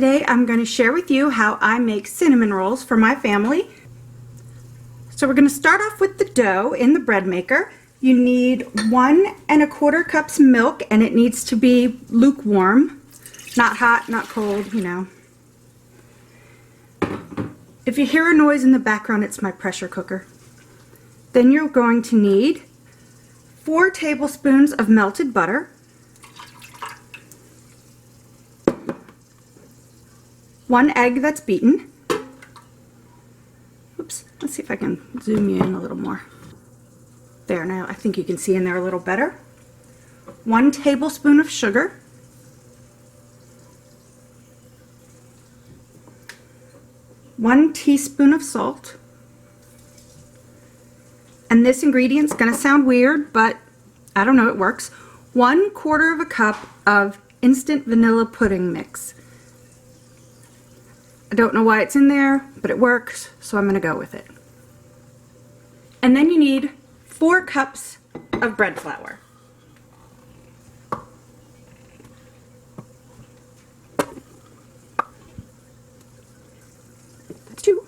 today I'm going to share with you how I make cinnamon rolls for my family. So we're going to start off with the dough in the bread maker. You need 1 1/4 cups milk, and it needs to be lukewarm, not hot, not cold, you know. If you hear a noise in the background, it's my pressure cooker. Then you're going to need 4 tablespoons of melted butter, 1 egg that's beaten. Oops, let's see if I can zoom you in a little more. There, now I think you can see in there a little better. 1 tablespoon of sugar, 1 teaspoon of salt, and this ingredient's gonna sound weird, but I don't know, it works. 1/4 cup of instant vanilla pudding mix. I don't know why it's in there, but it works, so I'm gonna go with it. And then you need 4 cups of bread flour. That's 2.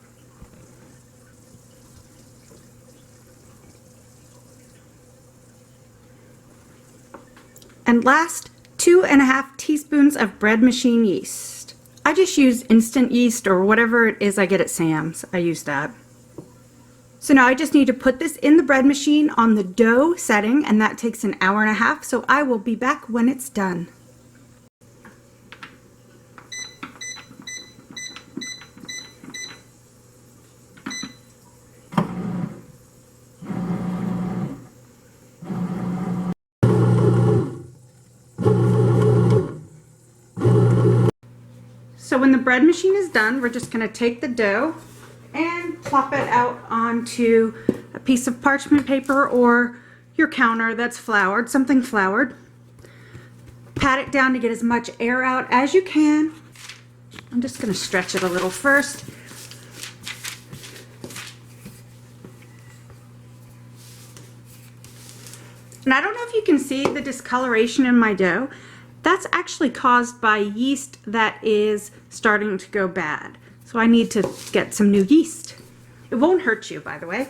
And last, 2 1/2 teaspoons of bread machine yeast. I just use instant yeast or whatever it is I get at Sam's. I use that. So now I just need to put this in the bread machine on the dough setting, and that takes 1.5 hours, so I will be back when it's done. So when the bread machine is done, we're just going to take the dough and plop it out onto a piece of parchment paper or your counter that's floured, something floured. Pat it down to get as much air out as you can. I'm just going to stretch it a little first. And I don't know if you can see the discoloration in my dough. That's actually caused by yeast that is starting to go bad. So I need to get some new yeast. It won't hurt you, by the way.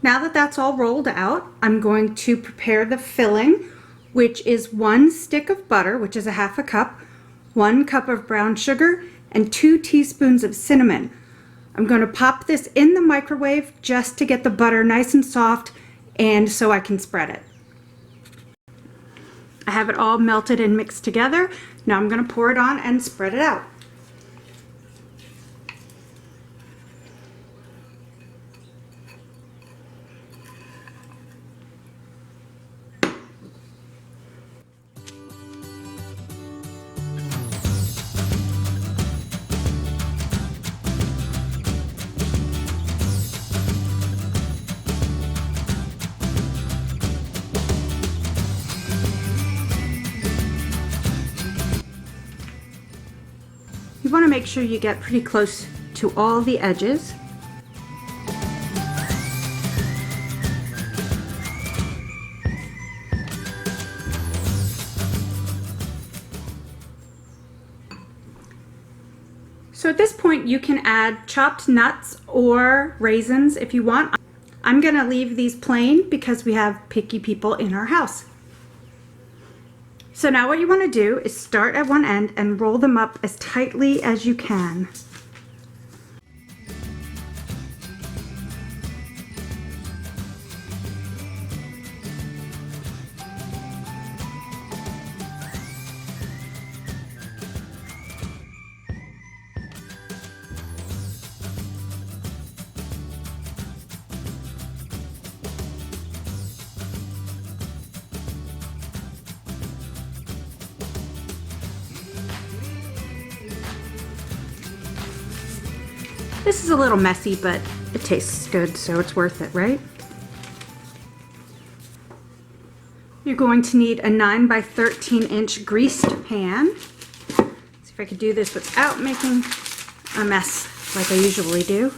Now that that's all rolled out, I'm going to prepare the filling, which is 1 stick of butter, which is 1/2 cup, 1 cup of brown sugar, and 2 teaspoons of cinnamon. I'm going to pop this in the microwave just to get the butter nice and soft and so I can spread it. I have it all melted and mixed together. Now I'm going to pour it on and spread it out. You want to make sure you get pretty close to all the edges. So at this point you can add chopped nuts or raisins if you want. I'm going to leave these plain because we have picky people in our house. So now what you want to do is start at one end and roll them up as tightly as you can. This is a little messy, but it tastes good, so it's worth it, right? You're going to need a 9 by 13 inch greased pan. See if I could do this without making a mess like I usually do.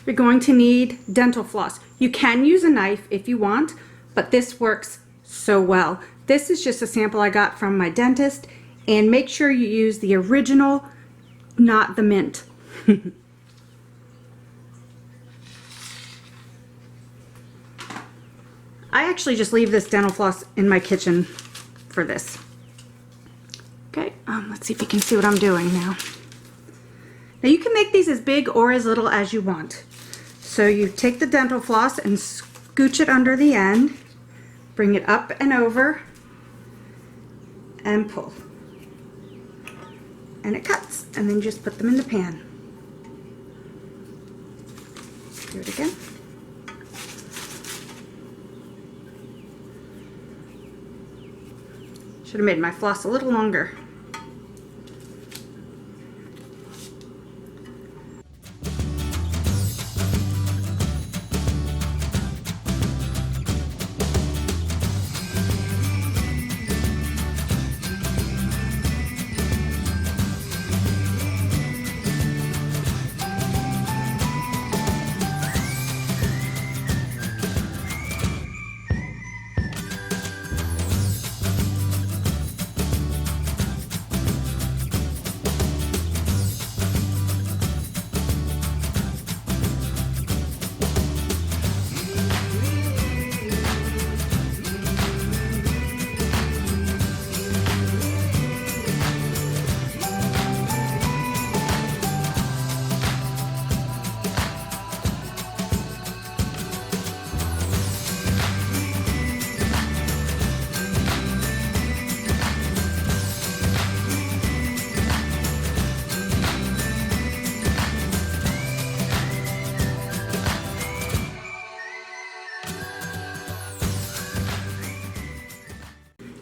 You're going to need dental floss. You can use a knife if you want, but this works so well. This is just a sample I got from my dentist, and make sure you use the original, not the mint. I actually just leave this dental floss in my kitchen for this. Okay, let's see if you can see what I'm doing now. Now you can make these as big or as little as you want. So you take the dental floss and scooch it under the end, bring it up and over, and pull. And it cuts, and then just put them in the pan. Do it again. Should have made my floss a little longer.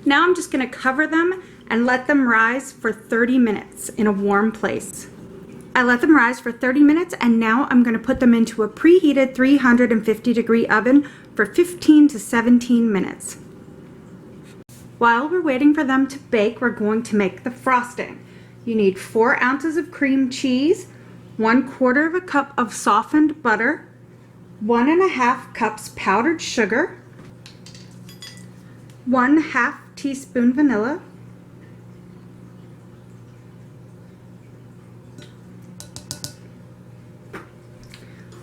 Now I'm just going to cover them and let them rise for 30 minutes in a warm place. I let them rise for 30 minutes, and now I'm going to put them into a preheated 350-degree oven for 15 to 17 minutes. While we're waiting for them to bake, we're going to make the frosting. You need 4 ounces of cream cheese, 1/4 of a cup of softened butter, 1½ cups powdered sugar, 1/2 teaspoon vanilla,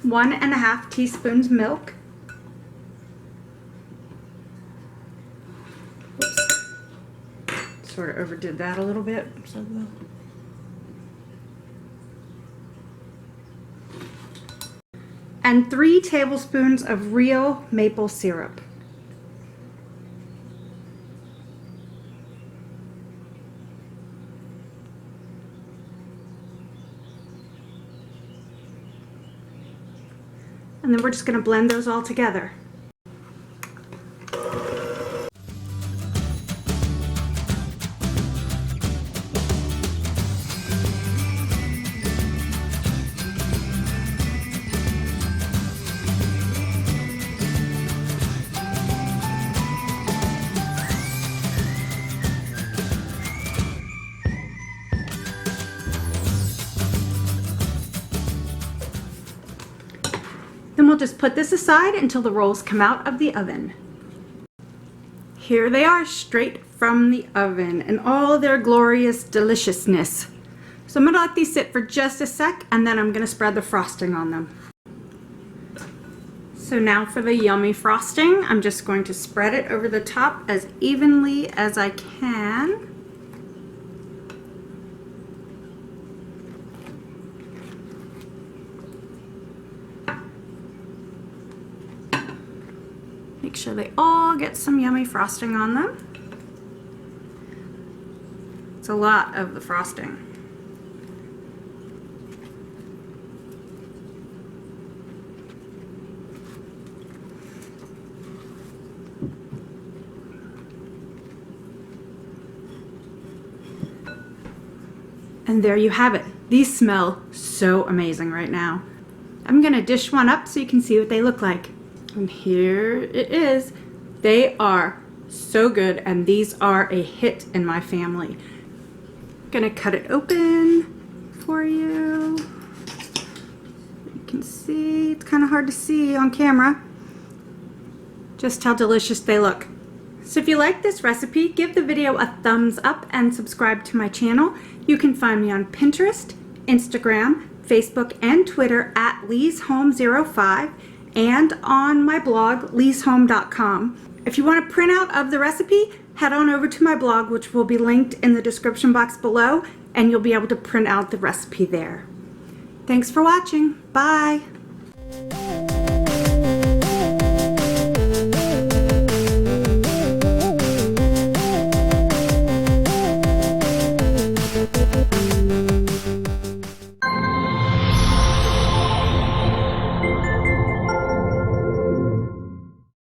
1½ teaspoons milk, sort of overdid that a little bit. And 3 tablespoons of real maple syrup. And then we're just going to blend those all together. Then we'll just put this aside until the rolls come out of the oven. Here they are, straight from the oven in all their glorious deliciousness. So I'm going to let these sit for just a sec, and then I'm going to spread the frosting on them. So now for the yummy frosting, I'm just going to spread it over the top as evenly as I can. Make sure they all get some yummy frosting on them. It's a lot of the frosting. And there you have it. These smell so amazing right now. I'm gonna dish one up so you can see what they look like. And here it is. They are so good, and these are a hit in my family. Gonna cut it open for you. You can see, it's kind of hard to see on camera just how delicious they look. So if you like this recipe, give the video a thumbs up and subscribe to my channel. You can find me on Pinterest, Instagram, Facebook, and Twitter at leeshome05 and on my blog, leeshome.com. If you want a printout of the recipe, head on over to my blog, which will be linked in the description box below, and you'll be able to print out the recipe there. Thanks for watching. Bye.